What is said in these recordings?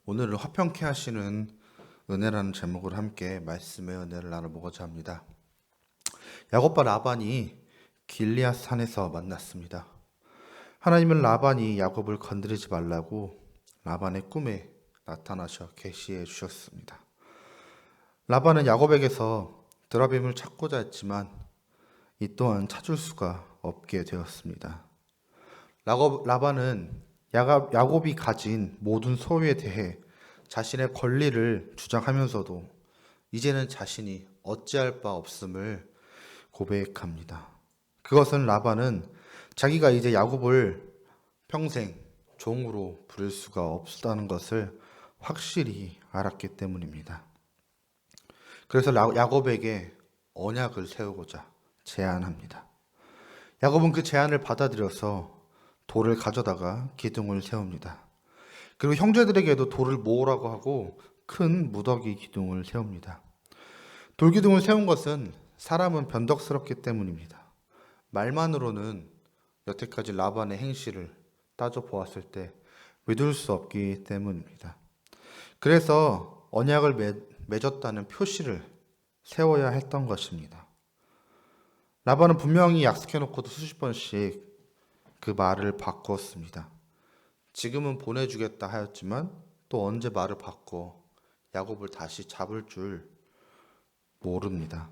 오늘은 화평케 하시는 은혜라는 제목으로 함께 말씀의 은혜를 나눠보고자 합니다. 야곱과 라반이 길리앗 산에서 만났습니다. 하나님은 라반이 야곱을 건드리지 말라고 라반의 꿈에 나타나셔 계시해 주셨습니다. 라반은 야곱에게서 드라빔을 찾고자 했지만 이 또한 찾을 수가 없게 되었습니다. 라반은 야곱이 가진 모든 소유에 대해 자신의 권리를 주장하면서도 이제는 자신이 어찌할 바 없음을 고백합니다. 그것은 라반은 자기가 이제 야곱을 평생 종으로 부릴 수가 없다는 것을 확실히 알았기 때문입니다. 그래서 야곱에게 언약을 세우고자 제안합니다. 야곱은 그 제안을 받아들여서 돌을 가져다가 기둥을 세웁니다. 그리고 형제들에게도 돌을 모으라고 하고 큰 무더기 기둥을 세웁니다. 돌기둥을 세운 것은 사람은 변덕스럽기 때문입니다. 말만으로는 여태까지 라반의 행실을 따져보았을 때 믿을 수 없기 때문입니다. 그래서 언약을 맺었다는 표시를 세워야 했던 것입니다. 라반은 분명히 약속해놓고도 수십 번씩 그 말을 바꾸었습니다. 지금은 보내주겠다 하였지만 또 언제 말을 바꿔 야곱을 다시 잡을 줄 모릅니다.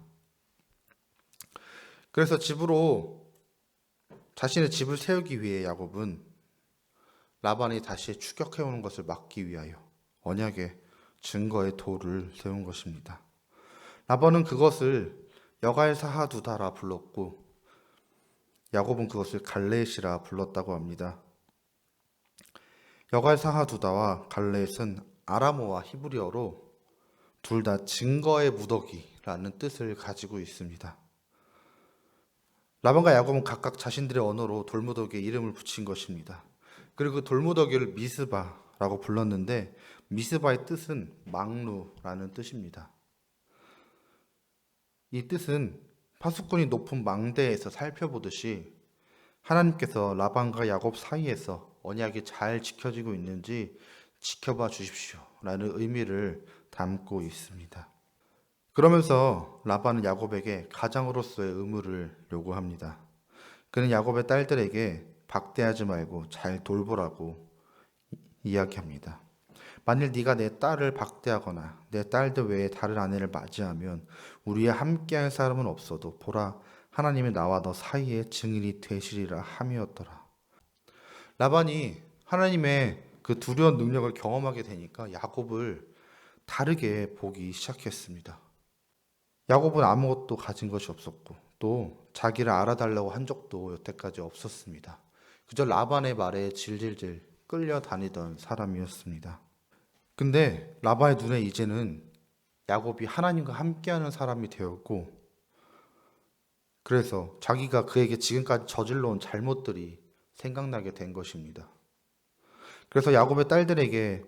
그래서 자신의 집을 세우기 위해 야곱은 라반이 다시 추격해오는 것을 막기 위하여 언약의 증거의 돌을 세운 것입니다. 라반은 그것을 여갈사하두다라 불렀고 야곱은 그것을 갈레앗이라 불렀다고 합니다. 여갈사하두다와 갈레앗은 아람어와 히브리어로 둘 다 증거의 무더기라는 뜻을 가지고 있습니다. 라반과 야곱은 각각 자신들의 언어로 돌무더기에 이름을 붙인 것입니다. 그리고 그 돌무더기를 미스바라고 불렀는데 미스바의 뜻은 망루라는 뜻입니다. 이 뜻은 파수꾼이 높은 망대에서 살펴보듯이 하나님께서 라반과 야곱 사이에서 언약이 잘 지켜지고 있는지 지켜봐 주십시오 라는 의미를 담고 있습니다. 그러면서 라반은 야곱에게 가장으로서의 의무를 요구합니다. 그는 야곱의 딸들에게 박대하지 말고 잘 돌보라고 이야기합니다. 만일 네가 내 딸을 박대하거나 내 딸들 외에 다른 아내를 맞이하면 우리와 함께할 사람은 없어도 보라 하나님이 나와 너 사이에 증인이 되시리라 함이었더라. 라반이 하나님의 그 두려운 능력을 경험하게 되니까 야곱을 다르게 보기 시작했습니다. 야곱은 아무것도 가진 것이 없었고 또 자기를 알아달라고 한 적도 여태까지 없었습니다. 그저 라반의 말에 질질질 끌려다니던 사람이었습니다. 근데 라반의 눈에 이제는 야곱이 하나님과 함께하는 사람이 되었고 그래서 자기가 그에게 지금까지 저질러온 잘못들이 생각나게 된 것입니다. 그래서 야곱에게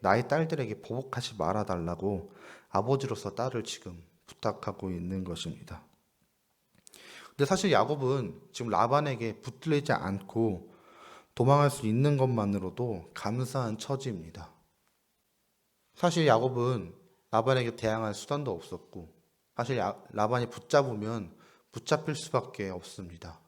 나의 딸들에게 보복하지 말아달라고 아버지로서 딸을 지금 부탁하고 있는 것입니다. 근데 사실 야곱은 지금 라반에게 붙들리지 않고 도망할 수 있는 것만으로도 감사한 처지입니다. 사실 야곱은 라반에게 대항할 수단도 없었고 사실 라반이 붙잡으면 붙잡힐 수밖에 없습니다.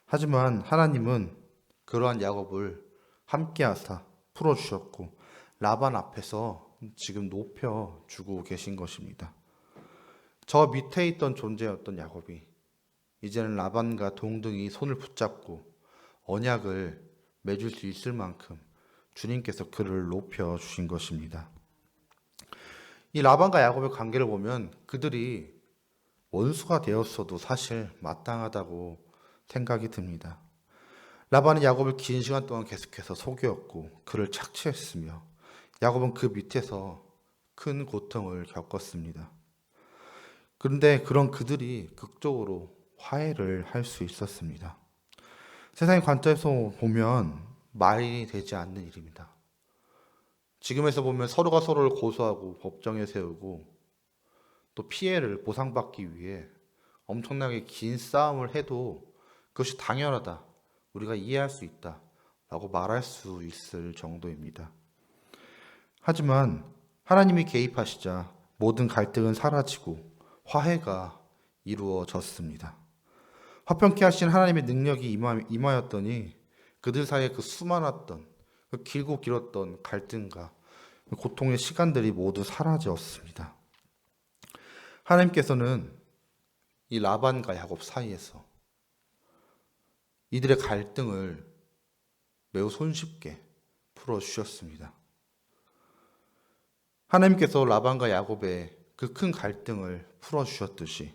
하지만 하나님은 그러한 야곱을 함께하사 풀어주셨고 라반 앞에서 지금 높여주고 계신 것입니다. 저 밑에 있던 존재였던 야곱이 이제는 라반과 동등히 손을 붙잡고 언약을 맺을 수 있을 만큼 주님께서 그를 높여주신 것입니다. 이 라반과 야곱의 관계를 보면 그들이 원수가 되었어도 사실 마땅하다고 생각이 듭니다. 라반은 야곱을 긴 시간 동안 계속해서 속였고 그를 착취했으며 야곱은 그 밑에서 큰 고통을 겪었습니다. 그런데 그런 그들이 극적으로 화해를 할 수 있었습니다. 세상의 관점에서 보면 말이 되지 않는 일입니다. 지금에서 보면 서로가 서로를 고소하고 법정에 세우고 또 피해를 보상받기 위해 엄청나게 긴 싸움을 해도 그것이 당연하다, 우리가 이해할 수 있다 라고 말할 수 있을 정도입니다. 하지만 하나님이 개입하시자 모든 갈등은 사라지고 화해가 이루어졌습니다. 화평케 하신 하나님의 능력이 임하였더니 그들 사이에 그 수많았던 그 길고 길었던 갈등과 고통의 시간들이 모두 사라졌습니다. 하나님께서는 이 라반과 야곱 사이에서 이들의 갈등을 매우 손쉽게 풀어주셨습니다. 하나님께서 라반과 야곱의 그 큰 갈등을 풀어주셨듯이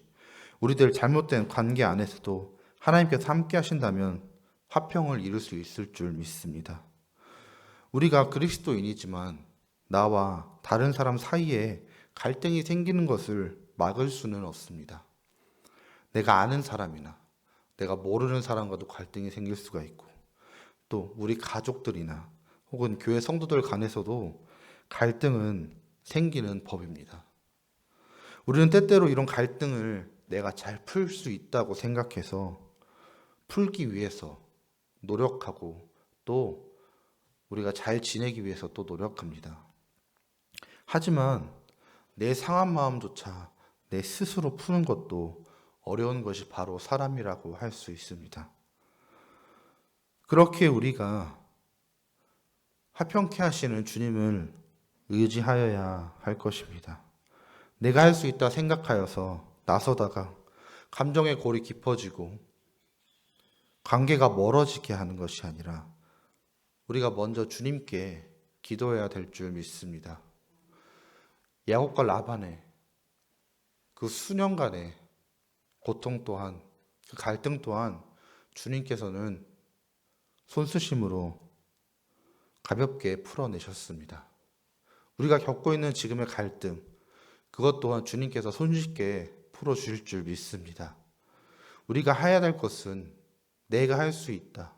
우리들 잘못된 관계 안에서도 하나님께서 함께 하신다면 화평을 이룰 수 있을 줄 믿습니다. 우리가 그리스도인이지만 나와 다른 사람 사이에 갈등이 생기는 것을 막을 수는 없습니다. 내가 아는 사람이나 내가 모르는 사람과도 갈등이 생길 수가 있고 또 우리 가족들이나 혹은 교회 성도들 간에서도 갈등은 생기는 법입니다. 우리는 때때로 이런 갈등을 내가 잘 풀 수 있다고 생각해서 풀기 위해서 노력하고 또 우리가 잘 지내기 위해서 또 노력합니다. 하지만 내 상한 마음조차 내 스스로 푸는 것도 어려운 것이 바로 사람이라고 할 수 있습니다. 그렇게 우리가 화평케 하시는 주님을 의지하여야 할 것입니다. 내가 할 수 있다 생각하여서 나서다가 감정의 골이 깊어지고 관계가 멀어지게 하는 것이 아니라 우리가 먼저 주님께 기도해야 될 줄 믿습니다. 야곱과 라반의 그 수년간의 고통 또한 그 갈등 또한 주님께서는 손수심으로 가볍게 풀어내셨습니다. 우리가 겪고 있는 지금의 갈등 그것 또한 주님께서 손쉽게 풀어주실 줄 믿습니다. 우리가 해야 될 것은 내가 할 수 있다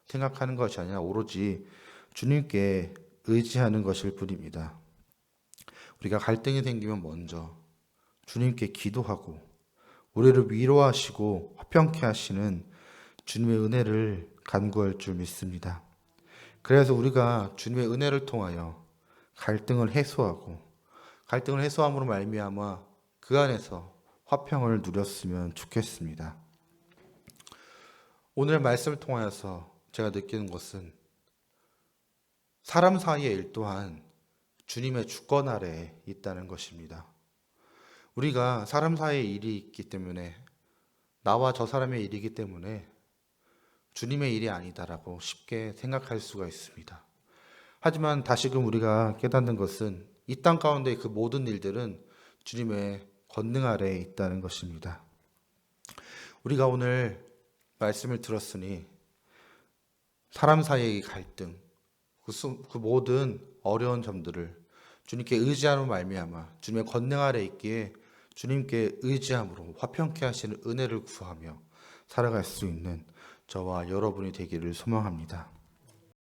생각하는 것이 아니라 오로지 주님께 의지하는 것일 뿐입니다. 우리가 갈등이 생기면 먼저 주님께 기도하고 우리를 위로하시고 화평케 하시는 주님의 은혜를 간구할 줄 믿습니다. 그래서 우리가 주님의 은혜를 통하여 갈등을 해소하고 갈등을 해소함으로 말미암아 그 안에서 화평을 누렸으면 좋겠습니다. 오늘 말씀을 통하여서 제가 느끼는 것은 사람 사이의 일 또한 주님의 주권 아래에 있다는 것입니다. 우리가 사람 사이의 일이 있기 때문에 나와 저 사람의 일이기 때문에 주님의 일이 아니다라고 쉽게 생각할 수가 있습니다. 하지만 다시금 우리가 깨닫는 것은 이 땅 가운데 그 모든 일들은 주님의 권능 아래에 있다는 것입니다. 우리가 오늘 말씀을 들었으니 사람 사이의 갈등, 그 모든 어려운 점들을 주님께 의지하는 말미암아 주님의 권능 아래에 있기에 주님께 의지함으로 화평케 하시는 은혜를 구하며 살아갈 수 있는 저와 여러분이 되기를 소망합니다.